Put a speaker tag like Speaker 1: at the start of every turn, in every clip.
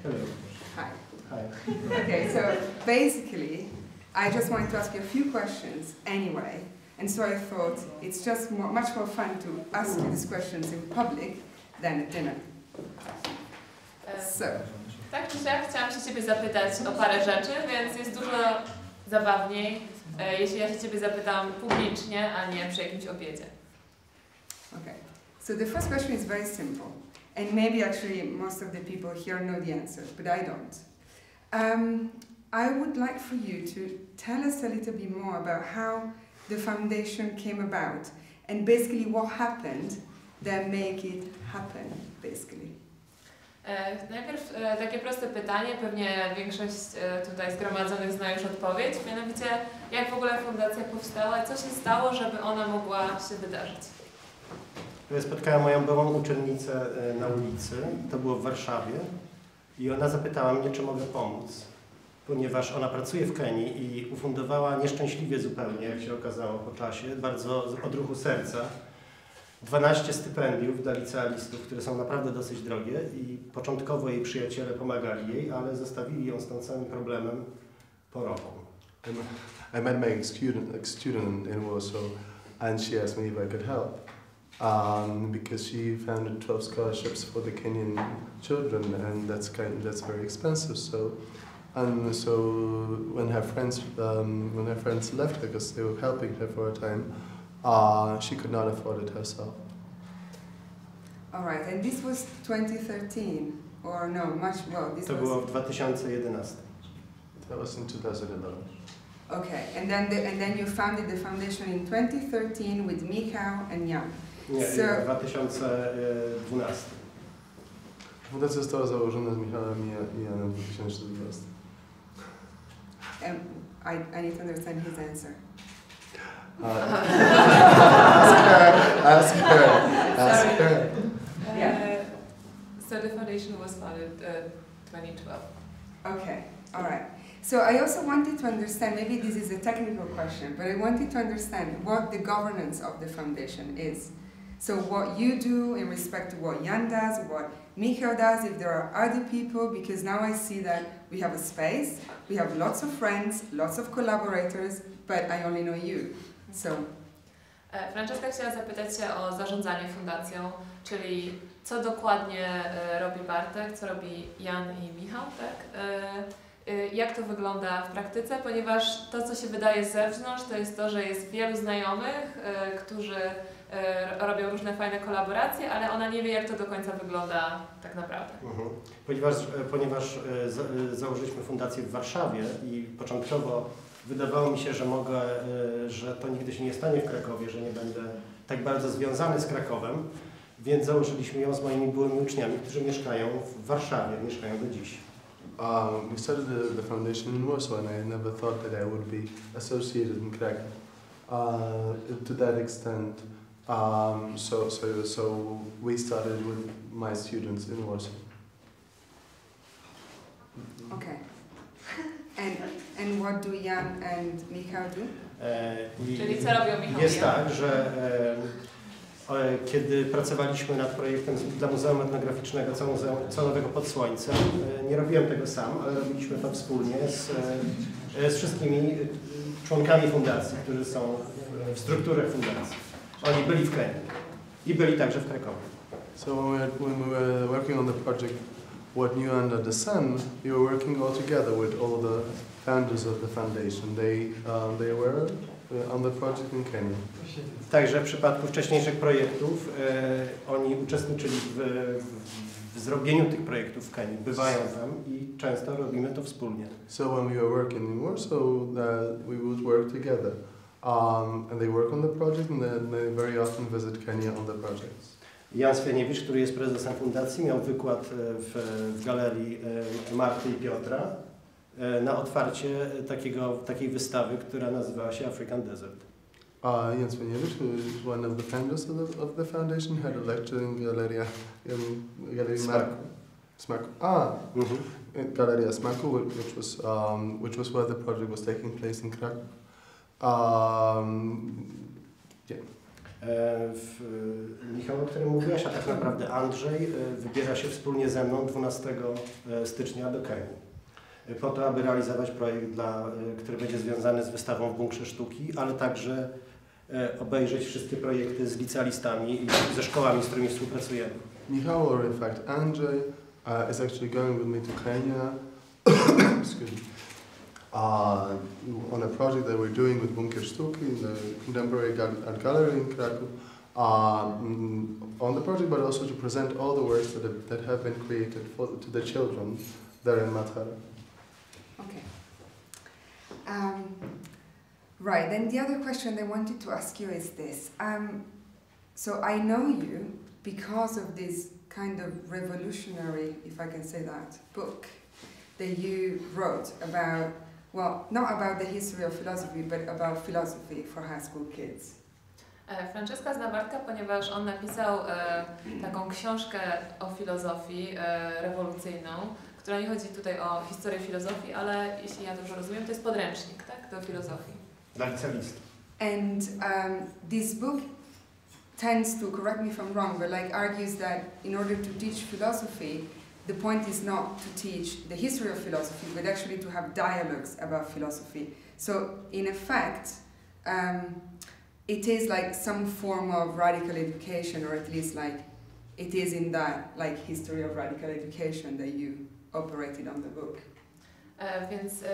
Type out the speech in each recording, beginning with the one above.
Speaker 1: Hello.
Speaker 2: Hi.
Speaker 1: Hi.
Speaker 2: Okay, so basically, I just wanted to ask you a few questions anyway, and so I thought it's just much more fun to ask you these questions in public than at dinner. So.
Speaker 3: Tak czy siak chciałam się Ciebie zapytać o parę rzeczy, więc jest dużo zabawniej, jeśli ja się Ciebie zapytam publicznie, a nie przy jakimś obiedzie.
Speaker 2: Okay, so the first question is very simple, and maybe actually most of the people here know the answer, but I don't. I would like for you to tell us a little bit more about how the foundation came about, and basically what happened that made it happen, basically.
Speaker 3: Najpierw takie proste pytanie, pewnie większość tutaj zgromadzonych zna już odpowiedź, mianowicie jak w ogóle fundacja powstała i co się stało, żeby ona mogła się wydarzyć?
Speaker 1: Spotkałem moją byłą uczennicę na ulicy, to było w Warszawie, i ona zapytała mnie, czy mogę pomóc, ponieważ ona pracuje w Kenii i ufundowała nieszczęśliwie zupełnie, jak się okazało po czasie, bardzo z odruchu serca, 12 stypendiów dla licealistów, które są naprawdę dosyć drogie, i początkowo jej przyjaciele pomagali jej, ale zostawili ją z tym całym problemem po roku.
Speaker 4: I met my student in Warsaw, and she asked me if I could help because she founded 12 scholarships for the Kenyan children, and that's very expensive. So when her friends left because they were helping her for a time, she could not afford it herself.
Speaker 2: All right, and this was 2013, or no,
Speaker 1: To było w 2011.
Speaker 4: That was in 2011.
Speaker 2: Okay, and then you founded the foundation in 2013 with Michał and Jan.
Speaker 1: Nie, w 2012.
Speaker 4: Fundacja została założona z Michałem i Janem w 2012.
Speaker 2: I need to understand his answer.
Speaker 4: Ask her.
Speaker 2: Yeah.
Speaker 3: So the foundation was founded 2012.
Speaker 2: Okay, all right. So I also wanted to understand, maybe this is a technical question, but I wanted to understand what the governance of the foundation is. So what you do in respect to what Jan does, what Michał does, if there are other people, because now I see that we have a space, we have lots of friends, lots of collaborators, but I only know you. So.
Speaker 3: Franceska chciała zapytać się o zarządzanie fundacją, czyli co dokładnie robi Bartek, co robi Jan i Michał, tak? Jak to wygląda w praktyce, ponieważ to, co się wydaje z zewnątrz, to jest to, że jest wielu znajomych, którzy robią różne fajne kolaboracje, ale ona nie wie, jak to do końca wygląda tak naprawdę.
Speaker 1: Ponieważ założyliśmy fundację w Warszawie i początkowo wydawało mi się, że to nigdy się nie stanie w Krakowie, że nie będę tak bardzo związany z Krakowem, więc założyliśmy ją z moimi byłymi uczniami, którzy mieszkają w Warszawie, mieszkają do dziś.
Speaker 4: We started the foundation in Warsaw, and I never thought that I would be associated in Krakow to that extent. So we started with my students in Warsaw.
Speaker 2: Okay. And what do Jan and Michał do?
Speaker 3: Czyli co robią Michał?
Speaker 1: Jest tak, że kiedy pracowaliśmy nad projektem dla Muzeum Etnograficznego Całego pod Słońcem, nie robiłem tego sam, ale robiliśmy to wspólnie z wszystkimi członkami fundacji, którzy są w strukturach fundacji. Oni byli w Kenii i byli także w Krakowie.
Speaker 4: So when we were working on the project What New Under the Sun, we were working all together with all the founders of the foundation. They were on the project in Kenya.
Speaker 1: Także w przypadku wcześniejszych projektów oni uczestniczyli w zrobieniu tych projektów w Kenii. Bywają tam i często robimy to wspólnie.
Speaker 4: So when we were working in Warsaw, we would work together. And they work on the project, and they very often visit Kenya on the projects.
Speaker 1: Jan Swieniewicz, który jest prezesem fundacji, miał wykład w galerii Marty i Piotra na otwarcie takiej wystawy, która nazywała się African Desert.
Speaker 4: Jan Swieniewicz, who is one of the founders of the foundation, had a lecture in Galeria Smaku. Galeria Smaku, which was where the project was taking place in Krakow.
Speaker 1: Michał, o którym mówiłaś, a tak naprawdę Andrzej wybiera się wspólnie ze mną 12 stycznia do Kenii po to, aby realizować projekt, który będzie związany z wystawą w Bunkrze Sztuki, ale także obejrzeć wszystkie projekty z licealistami i ze szkołami, z którymi współpracujemy.
Speaker 4: Michał, or in fact Andrzej, is actually going with me to Kenya excuse me, on a project that we're doing with Bunker Sztuki, the Contemporary Art Gallery in Krakow, on the project, but also to present all the works that have been created to the children there in Matara.
Speaker 2: Okay. Right, then the other question I wanted to ask you is this. So I know you because of this kind of revolutionary, if I can say that, book that you wrote about, well, not about the history of philosophy, but about philosophy for high school kids.
Speaker 3: Francesca zna Bartka, ponieważ on napisał taką książkę o filozofii rewolucyjną, która nie chodzi tutaj o historię filozofii, ale jeśli ja dobrze rozumiem, to jest podręcznik, tak, do filozofii.
Speaker 1: Dla licealistów.
Speaker 2: And this book tends to, correct me if I'm wrong, but like argues that in order to teach philosophy, the point is not to teach the history of philosophy, but actually to have dialogues about philosophy. So in effect, it is like some form of radical education, or at least like it is in that like history of radical education that you operated on the book.
Speaker 3: Więc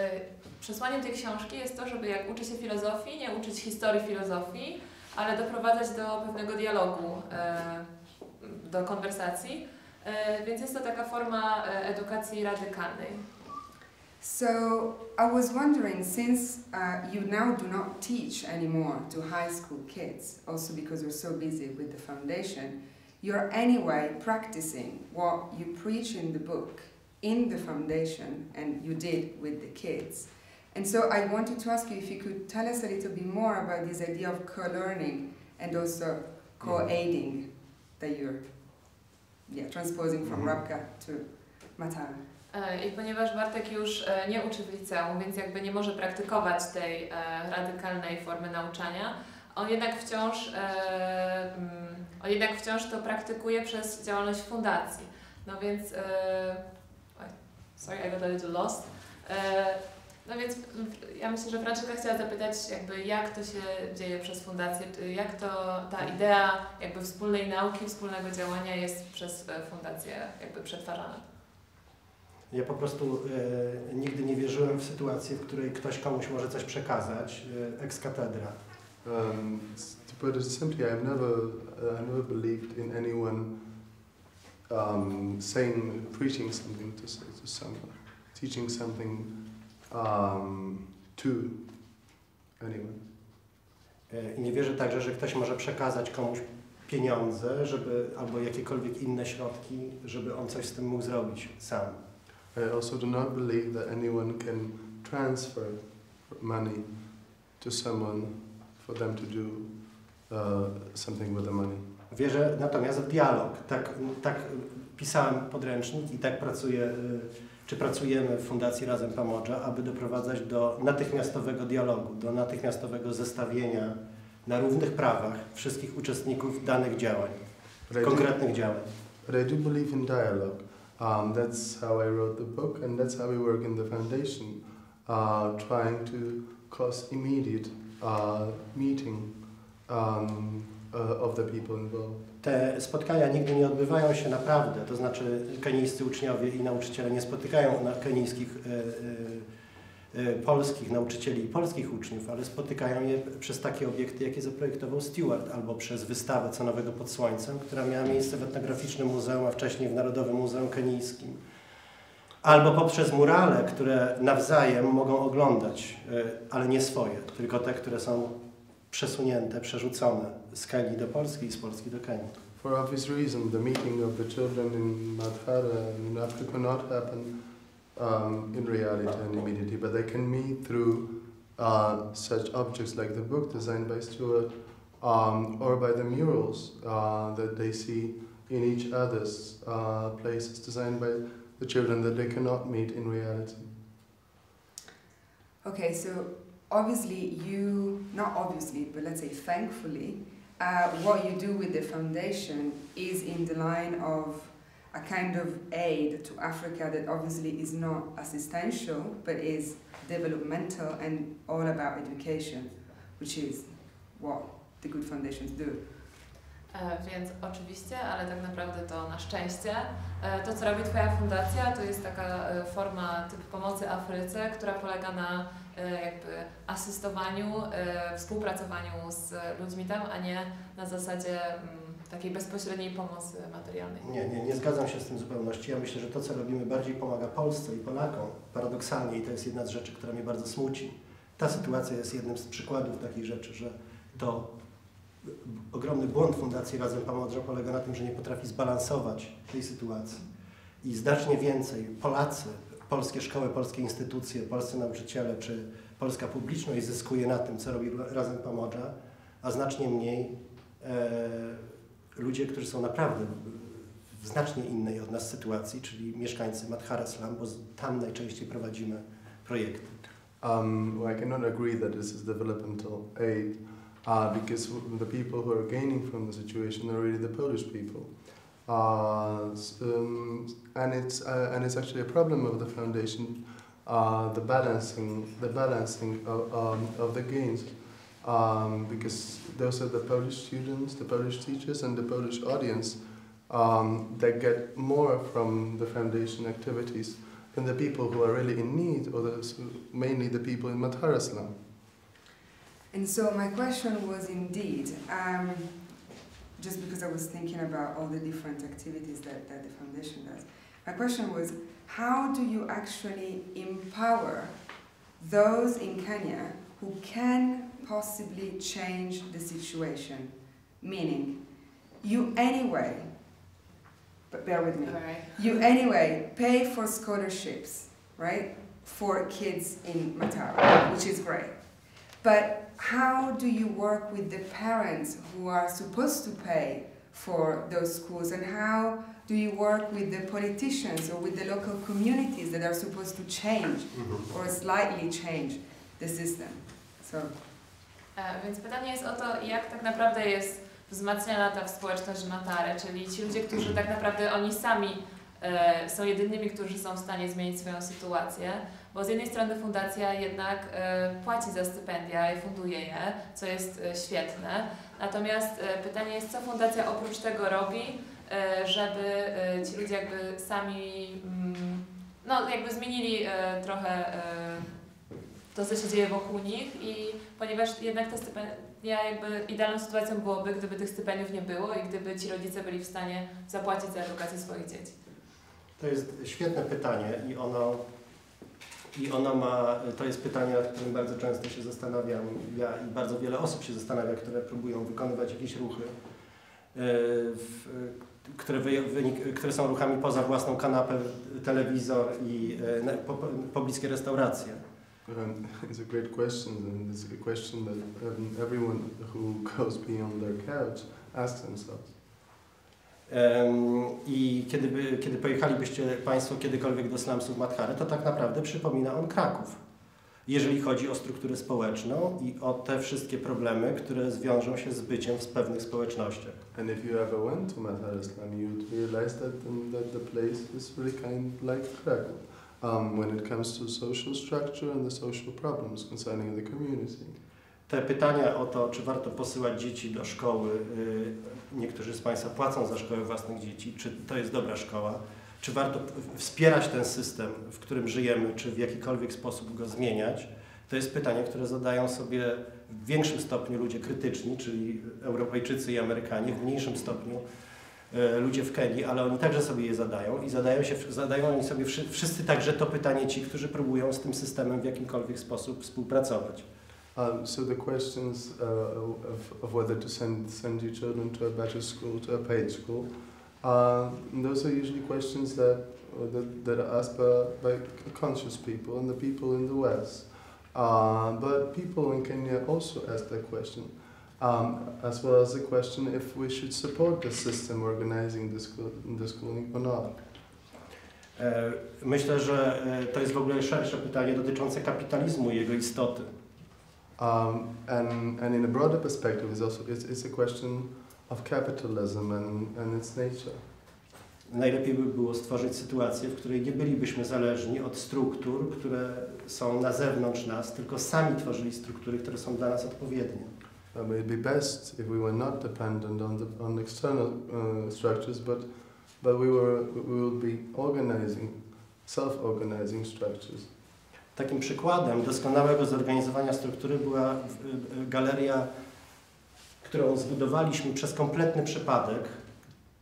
Speaker 3: przesłaniem tej książki jest to, żeby jak uczy się filozofii, nie uczyć historii filozofii, ale doprowadzać do pewnego dialogu, do konwersacji. Więc jest to taka forma edukacji radykalnej.
Speaker 2: So I was wondering, since you now do not teach anymore to high school kids, also because you're so busy with the foundation, you're anyway practicing what you preach in the book, in the foundation, and you did with the kids. And so I wanted to ask you if you could tell us a little bit more about this idea of co-learning and also co-aiding that you're transposing from Rabka to Matara.
Speaker 3: I ponieważ Bartek już nie uczy w liceum, więc jakby nie może praktykować tej radykalnej formy nauczania, on jednak wciąż to praktykuje przez działalność fundacji. No więc, sorry, I got a little lost. No więc ja myślę, że Franczyska chciała zapytać, jakby jak to się dzieje przez fundację, jak to ta idea jakby wspólnej nauki, wspólnego działania jest przez fundację jakby przetwarzana.
Speaker 1: Ja po prostu nigdy nie wierzyłem w sytuację, w której ktoś komuś może coś przekazać ex cathedra.
Speaker 4: To put it simply, I never believed in anyone preaching something to someone, teaching something to anyone.
Speaker 1: I nie wierzę także, że ktoś może przekazać komuś pieniądze, albo jakiekolwiek inne środki, żeby on coś z tym mógł zrobić sam.
Speaker 4: I also do not believe that anyone can transfer money to someone for them to do something with the money.
Speaker 1: Wierzę natomiast w dialog. Tak pisałem podręcznik i tak pracujemy w Fundacji Razem Pomodża, aby doprowadzać do natychmiastowego dialogu, do natychmiastowego zestawienia na równych prawach wszystkich uczestników danych działań, konkretnych działań.
Speaker 4: But I do believe in dialogue. That's how I wrote the book, and that's how we work in the foundation, trying to cause immediate meeting of the people involved.
Speaker 1: Te spotkania nigdy nie odbywają się naprawdę, to znaczy kenijscy uczniowie i nauczyciele nie spotykają kenijskich, polskich nauczycieli i polskich uczniów, ale spotykają je przez takie obiekty, jakie zaprojektował Stewart, albo przez wystawę Co nowego pod słońcem, która miała miejsce w Etnograficznym Muzeum, a wcześniej w Narodowym Muzeum Kenijskim. Albo poprzez murale, które nawzajem mogą oglądać, ale nie swoje, tylko te, które są przesunięte, przerzucone z Kenii do Polski i z Polski do Kenii.
Speaker 4: For obvious reason, the meeting of the children in Matara and in Africa cannot happen in reality and immediately, but they can meet through such objects like the book designed by Stewart or by the murals that they see in each other's places designed by the children that they cannot meet in reality.
Speaker 2: Okay, so obviously not obviously, but let's say thankfully, what you do with the foundation is in the line of a kind of aid to Africa that obviously is not assistential, but is developmental and all about education, which is what the good foundations do.
Speaker 3: Więc oczywiście, ale tak naprawdę to na szczęście. To, co robi Twoja fundacja, to jest taka forma typu pomocy Afryce, która polega na jakby asystowaniu, współpracowaniu z ludźmi tam, a nie na zasadzie takiej bezpośredniej pomocy materialnej.
Speaker 1: Nie zgadzam się z tym w zupełności. Ja myślę, że to, co robimy, bardziej pomaga Polsce i Polakom, paradoksalnie, i to jest jedna z rzeczy, która mnie bardzo smuci. Ta sytuacja jest jednym z przykładów takich rzeczy, że to ogromny błąd Fundacji Razem Pomodrze polega na tym, że nie potrafi zbalansować tej sytuacji. I znacznie więcej Polacy, polskie szkoły, polskie instytucje, polscy nauczyciele czy polska publiczność zyskuje na tym, co robi Razem Pomodrze, a znacznie mniej ludzie, którzy są naprawdę w znacznie innej od nas sytuacji, czyli mieszkańcy Madhara Slum, bo tam najczęściej prowadzimy projekty.
Speaker 4: Well, I cannot agree that this is developmental aid because the people who are gaining from the situation are really the Polish people. And it's actually a problem of the foundation, the balancing of the gains, because those are the Polish students, the Polish teachers, and the Polish audience that get more from the foundation activities than the people who are really in need, or mainly the people in Madhara Slum.
Speaker 2: And so my question was indeed, just because I was thinking about all the different activities that the foundation does, my question was, how do you actually empower those in Kenya who can possibly change the situation? Meaning, you anyway, but bear with me,
Speaker 3: Right.
Speaker 2: you anyway pay for scholarships, right, for kids in Matara, which is great. But how do you work with the parents who are supposed to pay for those schools, and how do you work with the politicians or with the local communities that are supposed to change or slightly change the system? So.
Speaker 3: Więc pytanie jest o to, jak tak naprawdę jest wzmacniana ta społeczność Matary, czyli ci ludzie, którzy tak naprawdę oni sami są jedynymi, którzy są w stanie zmienić swoją sytuację, bo z jednej strony fundacja jednak płaci za stypendia i funduje je, co jest świetne, natomiast pytanie jest, co fundacja oprócz tego robi, żeby ci ludzie jakby sami, no jakby zmienili trochę to, co się dzieje wokół nich, i ponieważ jednak te stypendia, jakby idealną sytuacją byłoby, gdyby tych stypendiów nie było i gdyby ci rodzice byli w stanie zapłacić za edukację swoich dzieci.
Speaker 1: To jest świetne pytanie i ono ma, to jest pytanie, nad którym bardzo często się zastanawiam ja i bardzo wiele osób się zastanawia, które próbują wykonywać jakieś ruchy, które są ruchami poza własną kanapę, telewizor i pobliskie restauracje.
Speaker 4: It's a great question, and it's a question that everyone who goes beyond their couch asks themselves.
Speaker 1: I kiedy pojechalibyście Państwo kiedykolwiek do slumsów Madhary, to tak naprawdę przypomina on Kraków, jeżeli chodzi o strukturę społeczną i o te wszystkie problemy, które zwiążą się z byciem w pewnych społecznościach.
Speaker 4: And if you ever went to Madhara Slum, you'd realize that the place is really kind of like Kraków when it comes to social structure and the social problems concerning the community.
Speaker 1: Te pytania o to, czy warto posyłać dzieci do szkoły, niektórzy z Państwa płacą za szkołę własnych dzieci, czy to jest dobra szkoła, czy warto wspierać ten system, w którym żyjemy, czy w jakikolwiek sposób go zmieniać, to jest pytanie, które zadają sobie w większym stopniu ludzie krytyczni, czyli Europejczycy i Amerykanie, w mniejszym stopniu ludzie w Kenii, ale oni także sobie je zadają i zadają oni sobie wszyscy także to pytanie ci, którzy próbują z tym systemem w jakimkolwiek sposób współpracować.
Speaker 4: So the questions of whether to send your children to a better school, to a paid school, those are usually questions that are asked by conscious people and the people in the West. But people in Kenya also ask that question, as well as the question if we should support the system organizing the schooling or not.
Speaker 1: Myślę, że to jest w ogóle szersze pytanie dotyczące kapitalizmu i jego istoty.
Speaker 4: And in a broader perspective, it's a question of capitalism and its nature.
Speaker 1: Najlepiej by było stworzyć sytuację, w której nie bylibyśmy zależni od struktur, które są na zewnątrz nas, tylko sami tworzyli struktury, które są dla nas odpowiednie.
Speaker 4: It'd be best if we were not dependent on external structures, but we will be self-organizing structures.
Speaker 1: Takim przykładem doskonałego zorganizowania struktury była galeria, którą zbudowaliśmy przez kompletny przypadek.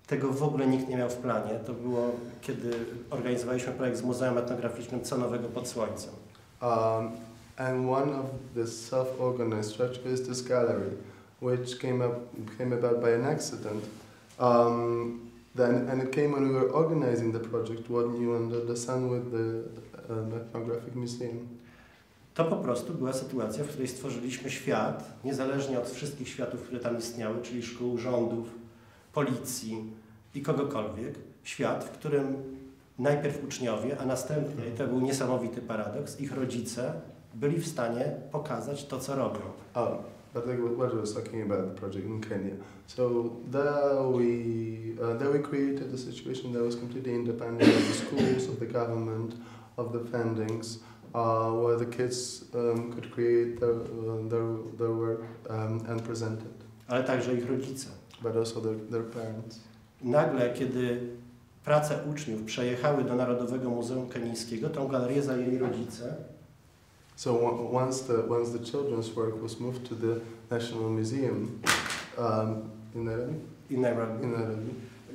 Speaker 1: Tego w ogóle nikt nie miał w planie. To było, kiedy organizowaliśmy projekt z Muzeum Etnograficznym Co Nowego pod Słońcem.
Speaker 4: And one of the self-organized structure is this gallery, which came about by an accident. And it came when we were organizing the project What New Under the Sun with the Ethnographic Museum.
Speaker 1: To po prostu była sytuacja, w której stworzyliśmy świat, niezależnie od wszystkich światów, które tam istniały, czyli szkół, rządów, policji i kogokolwiek. Świat, w którym najpierw uczniowie, a następnie, i to był niesamowity paradoks, ich rodzice byli w stanie pokazać to, co robią.
Speaker 4: But like what I was talking about the project in Kenya. So there we created a situation that was completely independent of the schools, of the government, of the fundings, where the kids could create their work and present it.
Speaker 1: Ale także ich rodzice.
Speaker 4: But also their parents.
Speaker 1: Nagle, kiedy prace uczniów przejechały do Narodowego Muzeum Kenijskiego, tą galerię zajęli rodzice.
Speaker 4: So once the children's work was moved to the National Museum in Nairobi,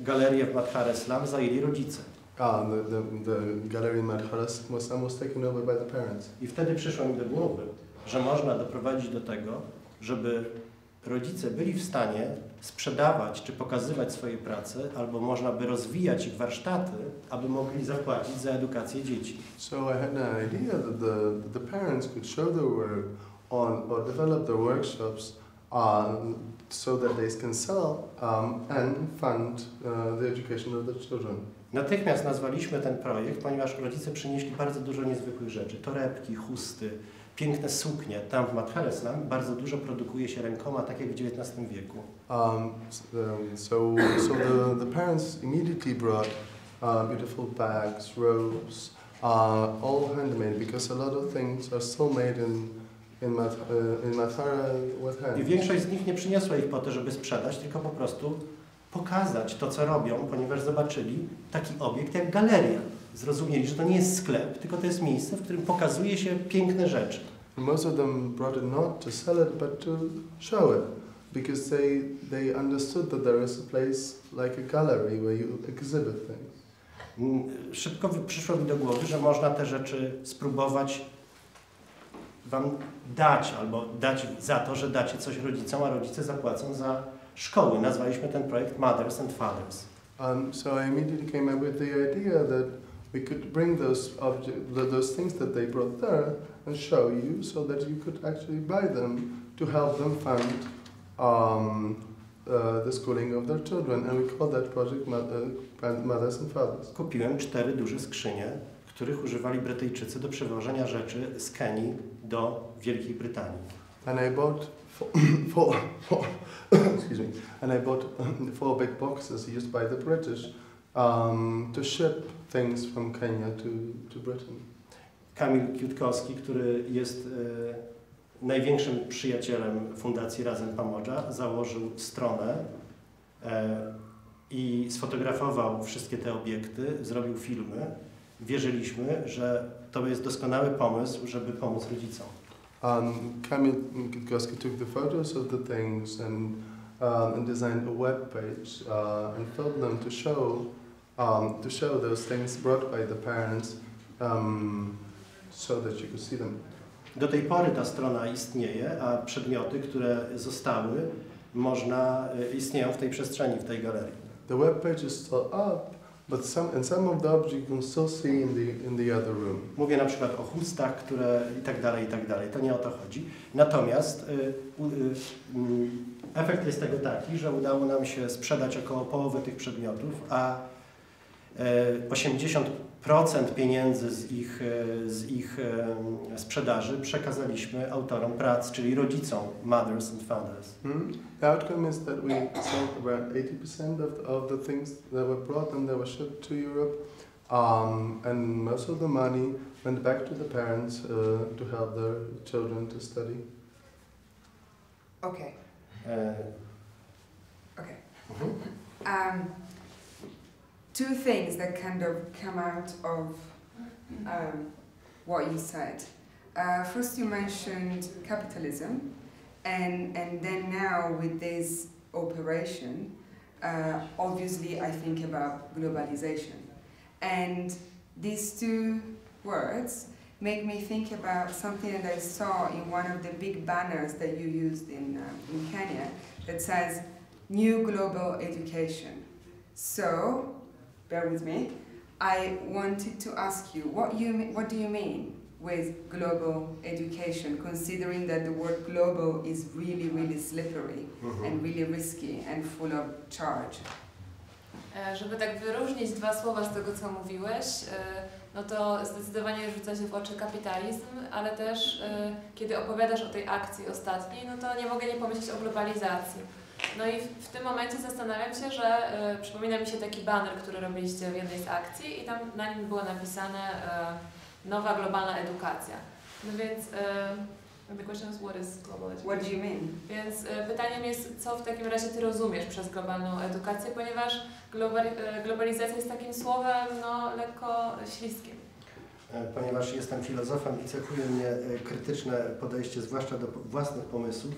Speaker 1: Galerię w Madhara Islam zajęli rodzice.
Speaker 4: the gallery in Madhara was taken over by the parents.
Speaker 1: I wtedy przyszło mi do głowy, że można doprowadzić do tego, żeby rodzice byli w stanie sprzedawać czy pokazywać swoje prace, albo można by rozwijać ich warsztaty, aby mogli zapłacić za edukację dzieci.
Speaker 4: So I had an idea that the parents could show their work or develop their workshops so that they can sell and fund the education of their children.
Speaker 1: Natychmiast nazwaliśmy ten projekt, ponieważ rodzice przynieśli bardzo dużo niezwykłych rzeczy. Torebki, chusty, piękne suknie. Tam w Madhara Islam bardzo dużo produkuje się rękoma, tak jak w XIX wieku.
Speaker 4: So the parents immediately brought beautiful bags, robes, all handmade, because a lot of things are still made in Madhara with hands.
Speaker 1: I większość z nich nie przyniosła ich po to, żeby sprzedać, tylko po prostu pokazać to, co robią, ponieważ zobaczyli taki obiekt jak galeria. Zrozumieli, że to nie jest sklep, tylko to jest miejsce, w którym pokazuje się piękne rzeczy.
Speaker 4: Most of them brought it not to sell it, but to show it, because they understood that there is a place like a gallery where you exhibit things.
Speaker 1: Szybko przyszło mi do głowy, że można te rzeczy spróbować wam dać, albo dać za to, że dacie coś rodzicom, a rodzice zapłacą za szkoły. Nazwaliśmy ten projekt Mothers and Fathers.
Speaker 4: So I immediately came up with the idea that we could bring those things that they brought there and show you, so that you could actually buy them to help them fund the schooling of their children. And we call that project Mothers and Fathers.
Speaker 1: Kupiłem 4 duże skrzynie, których używali Brytyjczycy do przewożenia rzeczy z Kenii do Wielkiej Brytanii.
Speaker 4: And I bought excuse me. And I bought 4 big boxes used by the British to ship things from Kenya to Britain.
Speaker 1: Kamil Kwiatkowski, który jest największym przyjacielem Fundacji Razem Pamodża, założył stronę i sfotografował wszystkie te obiekty, zrobił filmy. Wierzyliśmy, że to jest doskonały pomysł, żeby pomóc rodzicom.
Speaker 4: Kamil Kwiatkowski took the photos of the things and designed a web page and filmed them to show those things brought by the parents so that you could see them.
Speaker 1: Do tej pory ta strona istnieje, a przedmioty, które zostały, istnieją w tej przestrzeni, w tej galerii.
Speaker 4: The web page is still up, but some of the objects you can still see in the other room.
Speaker 1: Mówię na przykład o chustach, które i tak dalej. To nie o to chodzi. Natomiast efekt jest tego taki, że udało nam się sprzedać około połowy tych przedmiotów, a 80% procent pieniędzy z ich sprzedaży przekazaliśmy autorom prac, czyli rodzicom, mothers and fathers.
Speaker 4: The outcome is that we sold around 80% of the things that were brought and that were shipped to Europe, and most of the money went back to the parents to help their children to study.
Speaker 2: Okay. Okay. Two things that kind of come out of what you said. First, you mentioned capitalism, and then now with this operation, obviously I think about globalization. And these two words make me think about something that I saw in one of the big banners that you used in Kenya that says New Global Education. So, bear with me, I wanted to ask you, what do you mean with global education, considering that the word global is really, really slippery and really risky and full of charge?
Speaker 3: Żeby tak wyróżnić dwa słowa z tego, co mówiłeś, no to zdecydowanie rzuca się w oczy kapitalizm, ale też kiedy opowiadasz o tej akcji ostatniej, no to nie mogę nie pomyśleć o globalizacji. No i w tym momencie zastanawiam się, że przypomina mi się taki baner, który robiliście w jednej z akcji i tam na nim było napisane nowa globalna edukacja. No więc the question is what is global education?
Speaker 2: What do you mean?
Speaker 3: Więc pytaniem jest, co w takim razie Ty rozumiesz przez globalną edukację, ponieważ globalizacja jest takim słowem no, lekko śliskim.
Speaker 1: Ponieważ jestem filozofem i cechuje mnie krytyczne podejście, zwłaszcza do własnych pomysłów,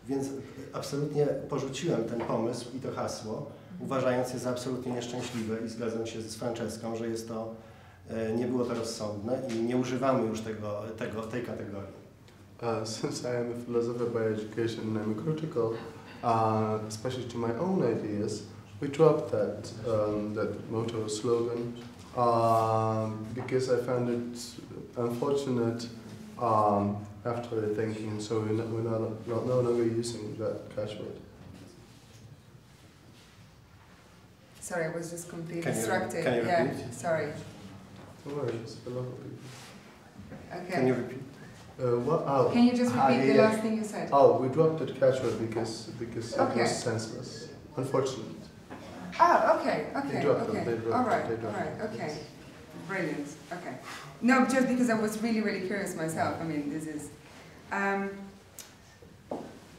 Speaker 1: więc absolutnie porzuciłem ten pomysł i to hasło, uważając je za absolutnie nieszczęśliwe i zgadzam się z Franceską, że jest to, nie było to rozsądne i nie używamy już tej kategorii.
Speaker 4: Since I am a philosopher by education and I'm critical, especially to my own ideas, we dropped that motto slogan because I found it unfortunate after thinking, so we're no longer using that catchword.
Speaker 2: Sorry, I was just completely
Speaker 1: Can you
Speaker 2: distracted.
Speaker 1: repeat?
Speaker 2: Yeah, sorry.
Speaker 4: No worries, a lot of people.
Speaker 2: Okay.
Speaker 1: Can you repeat?
Speaker 2: Can you just repeat the last thing you said?
Speaker 4: Oh, we dropped that catchword because
Speaker 2: Okay.
Speaker 4: it was senseless. Unfortunately.
Speaker 2: Oh, okay.
Speaker 4: They dropped
Speaker 2: Okay.
Speaker 4: it. They dropped
Speaker 2: All right.
Speaker 4: it. They dropped it.
Speaker 2: Okay. Brilliant. Okay. No, just because I was really, really curious myself. I mean, this is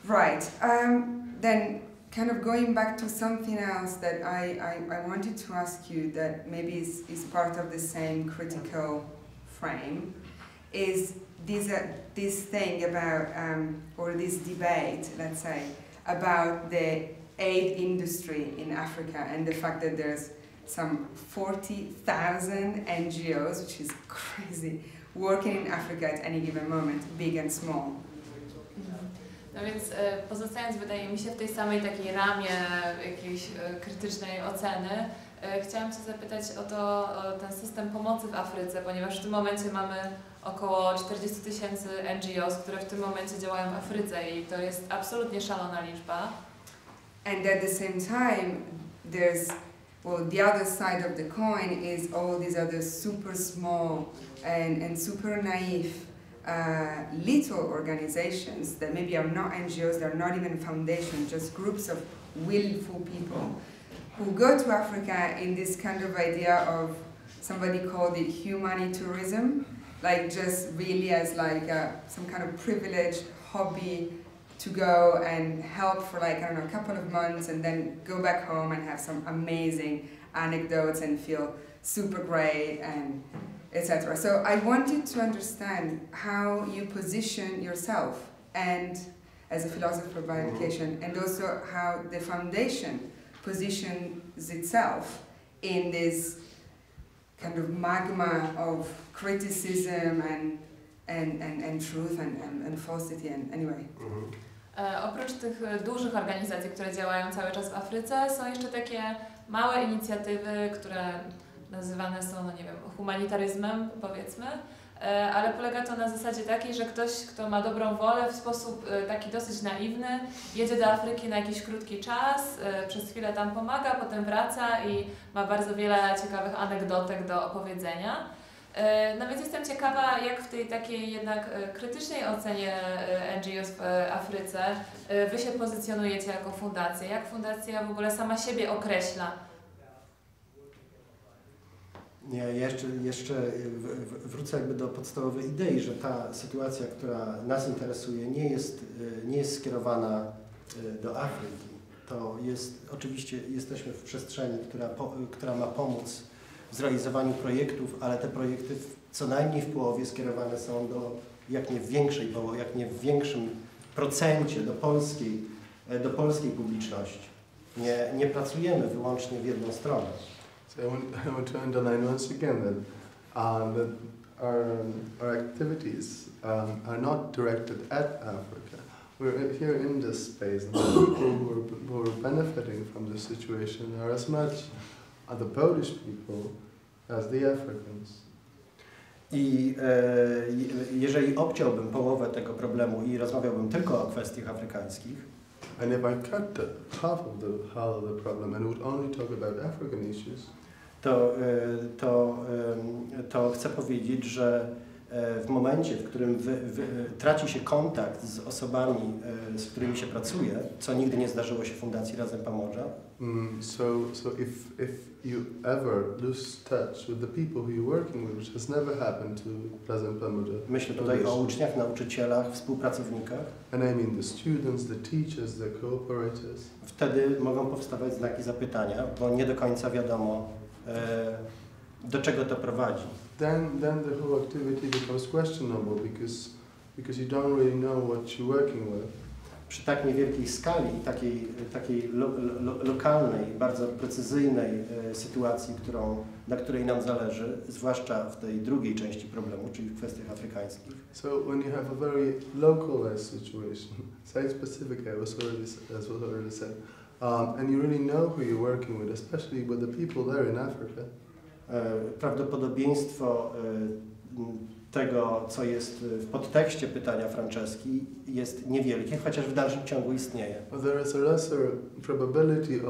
Speaker 2: right. Then, kind of going back to something else that I wanted to ask you that maybe is part of the same critical frame, is this thing about or this debate, let's say, about the aid industry in Africa and the fact that there's some 40,000 NGOs, which is crazy, working in Africa at any given moment, big and small.
Speaker 3: No więc pozostając, wydaje mi się, w tej samej takiej ramie jakiejś krytycznej oceny, chciałam Cię zapytać o ten system pomocy w Afryce, ponieważ w tym momencie mamy około 40 000 NGOs, które w tym momencie działają w Afryce i to jest absolutnie szalona liczba.
Speaker 2: And at the same time, there's, well, the other side of the coin is all these other super small and super naive little organizations that maybe are not NGOs, they're not even foundations, just groups of willful people who go to Africa in this kind of idea of, somebody called it humanitourism, like just really as like some kind of privileged hobby to go and help for like, I don't know, a couple of months and then go back home and have some amazing anecdotes and feel super great and etc. So I wanted to understand how you position yourself and as a philosopher by education, and also how the foundation positions itself in this kind of magma of criticism and truth and falsity and anyway.
Speaker 3: Oprócz tych dużych organizacji, które działają cały czas w Afryce, są jeszcze takie małe inicjatywy, które nazywane są, no nie wiem, humanitaryzmem, powiedzmy, ale polega to na zasadzie takiej, że ktoś, kto ma dobrą wolę, w sposób taki dosyć naiwny, jedzie do Afryki na jakiś krótki czas, przez chwilę tam pomaga, potem wraca i ma bardzo wiele ciekawych anegdotek do opowiedzenia. No więc jestem ciekawa, jak w tej takiej jednak krytycznej ocenie NGOs w Afryce Wy się pozycjonujecie jako fundacja. Jak fundacja w ogóle sama siebie określa?
Speaker 1: Nie, jeszcze wrócę jakby do podstawowej idei, że ta sytuacja, która nas interesuje, nie jest skierowana do Afryki. To jest, oczywiście jesteśmy w przestrzeni, która ma pomóc w zrealizowaniu projektów, ale te projekty co najmniej w połowie skierowane są jak nie w większym procencie do polskiej publiczności. Nie pracujemy wyłącznie w jedną stronę.
Speaker 4: So I want to underline once again that our activities are not directed at Africa. We're here in this space, and the people who are benefiting from this situation are as much the Polish people as the Africans.
Speaker 1: I jeżeli obciąłbym połowę tego problemu i rozmawiałbym tylko o kwestiach afrykańskich,
Speaker 4: and if I cut half of the problem and would only talk about African issues,
Speaker 1: to chcę powiedzieć, że w momencie, w którym traci się kontakt z osobami, z którymi się pracuje, co nigdy nie zdarzyło się w Fundacji Razem Pomorza.
Speaker 4: So if you ever lose touch with the people who you're working with, which has never happened to Razem Pomorza.
Speaker 1: Myślę tutaj o uczniach, nauczycielach, współpracownikach.
Speaker 4: And I mean the students, the teachers, the cooperators.
Speaker 1: Wtedy mogą powstawać znaki zapytania, bo nie do końca wiadomo, do czego to prowadzi.
Speaker 4: Then the whole activity becomes questionable because you don't really know what you're working with.
Speaker 1: Przy tak niewielkiej skali i takiej lokalnej, bardzo precyzyjnej sytuacji, na której nam zależy, zwłaszcza w tej drugiej części problemu, czyli w kwestiach afrykańskich.
Speaker 4: So when you have a very localized situation, site-specific, as was already said, and you really know who you're working with, especially with the people there in Africa.
Speaker 1: Prawdopodobieństwo tego, co jest w podtekście pytania Franceski, jest niewielkie, chociaż w dalszym ciągu istnieje.
Speaker 4: There is a lesser probability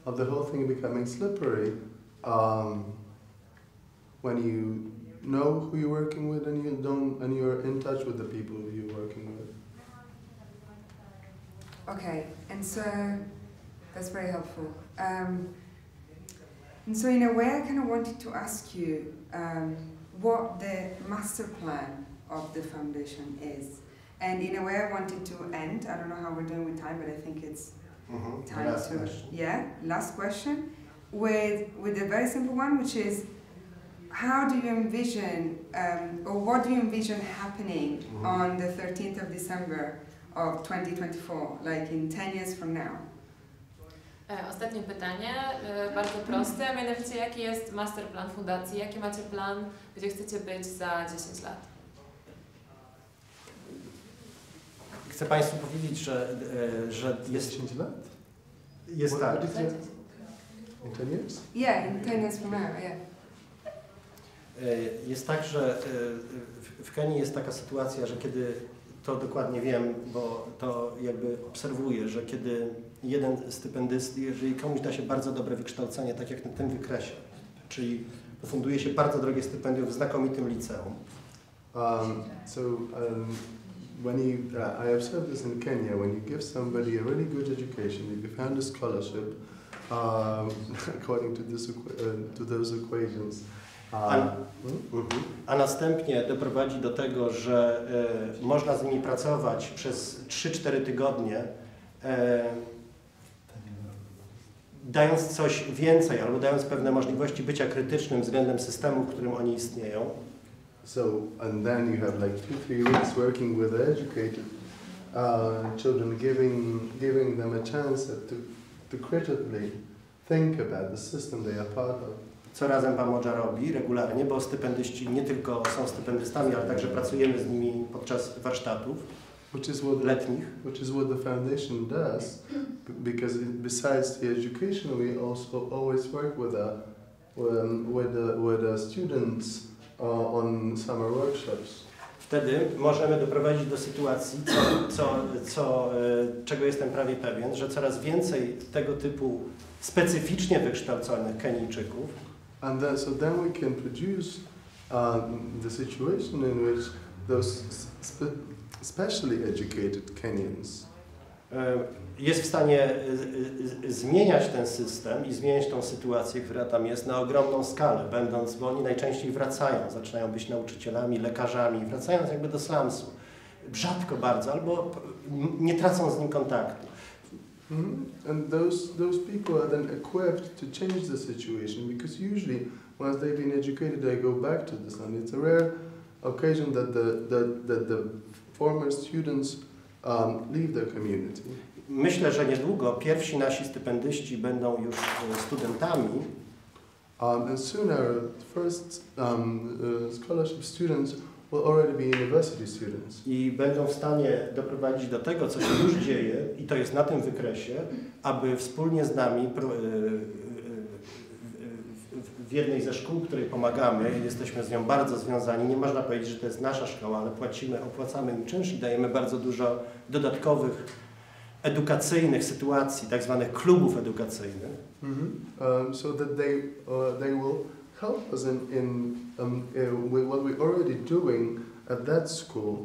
Speaker 4: of the whole thing becoming slippery when you know who you're working with and you're in touch with the people you're working with.
Speaker 2: Okay, and so that's very helpful. And so in a way, I kind of wanted to ask you what the master plan of the foundation is. And in a way, I wanted to end. I don't know how we're doing with time, but I think it's time
Speaker 1: last
Speaker 2: to
Speaker 1: question.
Speaker 2: Yeah, last question with a very simple one, which is how do you envision or what do you envision happening on the 13th of December of 2024, like in 10 years from now?
Speaker 3: Ostatnie pytanie, bardzo proste, mianowicie jaki jest masterplan fundacji, jaki macie plan, gdzie chcecie być za 10 lat?
Speaker 1: Chcę Państwu powiedzieć, że jest
Speaker 4: 10 lat?
Speaker 1: Jest tak.
Speaker 4: In 10 years?
Speaker 2: Yeah, in 10 years from now, yeah.
Speaker 1: Jest tak, że w Kenii jest taka sytuacja, że kiedy, to dokładnie wiem, bo to jakby obserwuję, że kiedy jeden stypendysty, jeżeli komuś da się bardzo dobre wykształcenie, tak jak na tym wykresie, czyli funduje się bardzo drogie stypendium w znakomitym liceum.
Speaker 4: I observed this in Kenya, when you give somebody a really good education, if you found a scholarship, according to those equations,
Speaker 1: a następnie doprowadzi do tego, że można z nimi pracować przez 3-4 tygodnie, dając coś więcej albo dając pewne możliwości bycia krytycznym względem systemu, w którym oni istnieją.
Speaker 4: So, and then you have like 2-3 weeks working with educated children, giving them a chance to critically think about the system they are part of.
Speaker 1: Co Razem Pomorza robi regularnie, bo stypendyści nie tylko są stypendystami, ale także pracujemy z nimi podczas warsztatów letnich.
Speaker 4: Which is what the foundation does, because besides the education, we also always work with the students on summer workshops.
Speaker 1: Wtedy możemy doprowadzić do sytuacji, czego jestem prawie pewien, że coraz więcej tego typu specyficznie wykształconych Kenijczyków
Speaker 4: And then, so then we can produce the situation in which those specially educated Kenyans
Speaker 1: jest w stanie zmieniać ten system i zmieniać tą sytuację, która tam jest, na ogromną skalę, bo oni najczęściej wracają, zaczynają być nauczycielami, lekarzami, wracając jakby do slumsu. Rzadko bardzo, albo nie tracą z nim kontaktu.
Speaker 4: And those people are then equipped to change the situation, because usually once they've been educated they go back to the slum. It's a rare occasion that the former students leave their community.
Speaker 1: Myślę, że niedługo pierwsi nasi stypendyści będą już studentami.
Speaker 4: And soon our first scholarship students will already be university students.
Speaker 1: I będą w stanie doprowadzić do tego, co się już dzieje, i to jest na tym wykresie, aby wspólnie z nami w jednej ze szkół, której pomagamy, jesteśmy z nią bardzo związani, nie można powiedzieć, że to jest nasza szkoła, ale opłacamy im czynsz i dajemy bardzo dużo dodatkowych edukacyjnych sytuacji, tak zwanych klubów edukacyjnych.
Speaker 4: So that they will help us in with what we're already doing at that school,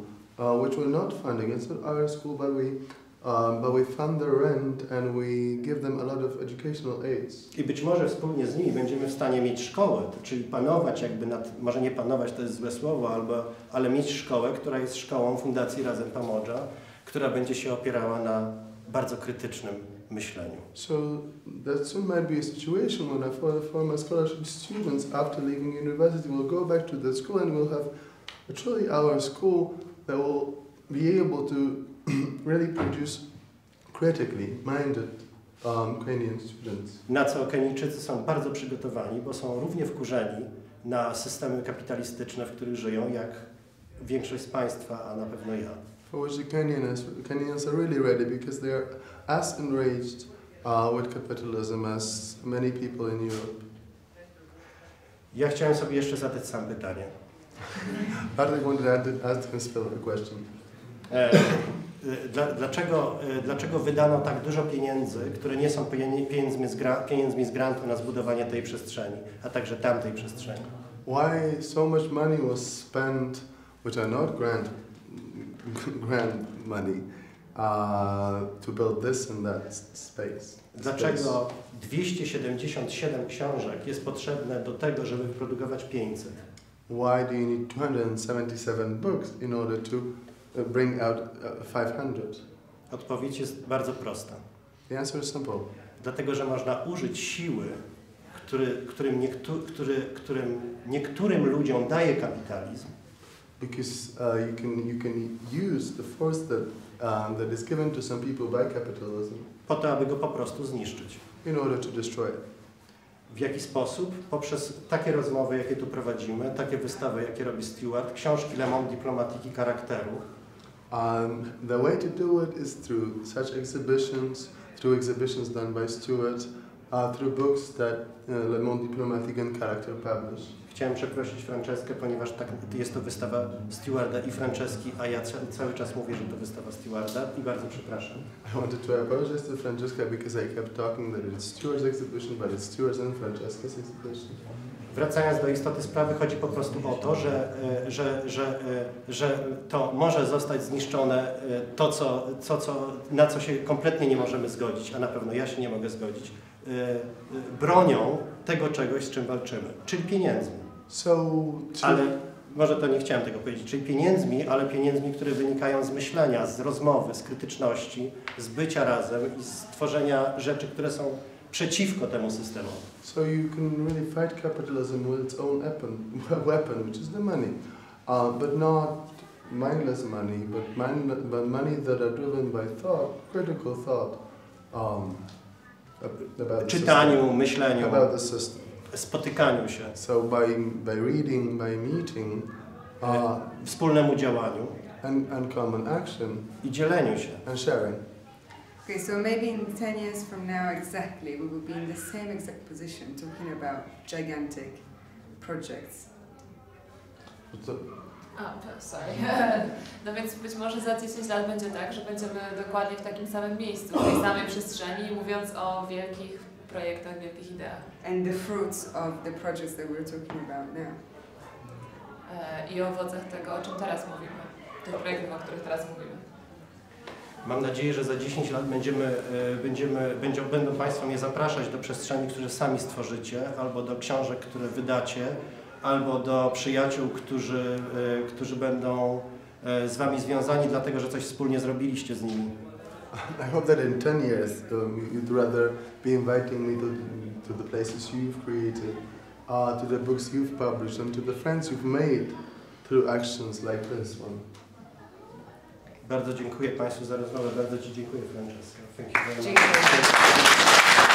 Speaker 4: which we're not funding. It's not our school, but we fund the rent and we give them a lot of educational aids.
Speaker 1: I być może wspólnie z nimi będziemy w stanie mieć szkołę, czyli panować jakby nad, może nie panować, to jest złe słowo, ale mieć szkołę, która jest szkołą Fundacji Razem Pomodża, która będzie się opierała na bardzo krytycznym myśleniu.
Speaker 4: So that soon might be a situation when our former scholarship students, after leaving university, will go back to the school and we'll have truly our school that will be able to really produce critically minded Kenyan students.
Speaker 1: Na co Kenijczycy są bardzo przygotowani, bo są równie wkurzeni na systemy kapitalistyczne, w których żyją, jak większość z Państwa, a na pewno ja.
Speaker 4: For which the Kenyans are really ready, because they are as enraged with capitalism as many people in Europe.
Speaker 1: Ja chciałem sobie jeszcze zadać sam pytanie.
Speaker 4: Bartek wanted to ask himself a question.
Speaker 1: Dlaczego wydano tak dużo pieniędzy, które nie są pieniędzmi z grantu na zbudowanie tej przestrzeni, a także tamtej przestrzeni?
Speaker 4: Why so much money was spent, which are not grant money, to build this and that space?
Speaker 1: Dlaczego 277 książek jest potrzebne do tego, żeby wyprodukować 500?
Speaker 4: Why do you need 277 books in order to bring out 500?
Speaker 1: Odpowiedź jest bardzo prosta.
Speaker 4: The answer is simple.
Speaker 1: Dlatego, że można użyć siły, którym niektórym ludziom daje kapitalizm.
Speaker 4: Because you can use the force that is given to some people by capitalism.
Speaker 1: Po to, aby go po prostu zniszczyć.
Speaker 4: In order to destroy it.
Speaker 1: W jaki sposób? Poprzez takie rozmowy, jakie tu prowadzimy, takie wystawy, jakie robi Stewart, książki Le Monde Diplomatique i charakteru.
Speaker 4: The way to do it is through such exhibitions, done by Stewart, through books that Le Monde Diplomatique and Character publish.
Speaker 1: Chciałem przeprosić Franceskę, ponieważ tak, jest to wystawa Stewarda i Franceski, a ja cały czas mówię, że to wystawa Stewarda i bardzo przepraszam.
Speaker 4: I wanted to apologize to Francesca because I kept talking that it's Stewart's exhibition, but it's Stewart's and Francesca's exhibition.
Speaker 1: Wracając do istoty sprawy, chodzi po prostu o to, że to może zostać zniszczone, na co się kompletnie nie możemy zgodzić, a na pewno ja się nie mogę zgodzić, bronią tego czegoś, z czym walczymy, czyli pieniędzmi. Ale może to nie chciałem tego powiedzieć, czyli pieniędzmi, ale pieniędzmi, które wynikają z myślenia, z rozmowy, z krytyczności, z bycia razem i z tworzenia rzeczy, które są przeciwko temu systemowi.
Speaker 4: So you can really fight capitalism with its own weapon, which is the money, but not mindless money, but money that are driven by thought, critical thought, about
Speaker 1: czytaniu,
Speaker 4: system,
Speaker 1: myśleniu,
Speaker 4: about the system.
Speaker 1: spotykaniu się,
Speaker 4: so by reading, by meeting,
Speaker 1: wspólnemu działaniu
Speaker 4: and common action
Speaker 1: i dzieleniu się.
Speaker 4: and sharing.
Speaker 2: Okay, so maybe in 10 years from now exactly, we will be in the same exact position talking about gigantic projects.
Speaker 3: Sorry. No więc być może za 10 lat będzie tak, że będziemy dokładnie w takim samym miejscu, w tej samej przestrzeni, mówiąc o wielkich projektach, wielkich ideach.
Speaker 2: And the fruits of the projects that we're talking about now.
Speaker 3: I o owocach tego, o czym teraz mówimy, tych projektów, o których teraz mówimy.
Speaker 1: Mam nadzieję, że za 10 lat będą Państwo mnie zapraszać do przestrzeni, które sami stworzycie, albo do książek, które wydacie, albo do przyjaciół, którzy będą z Wami związani, dlatego że coś wspólnie zrobiliście z nimi.
Speaker 4: I hope that in 10 years you'd rather be inviting me to the places you've created, to the books you've published, and to the friends you've made through actions like this one.
Speaker 1: Bardzo dziękuję Państwu za rozmowę. Bardzo Ci dziękuję, Francesca. Thank you very much.
Speaker 2: Dziękuję.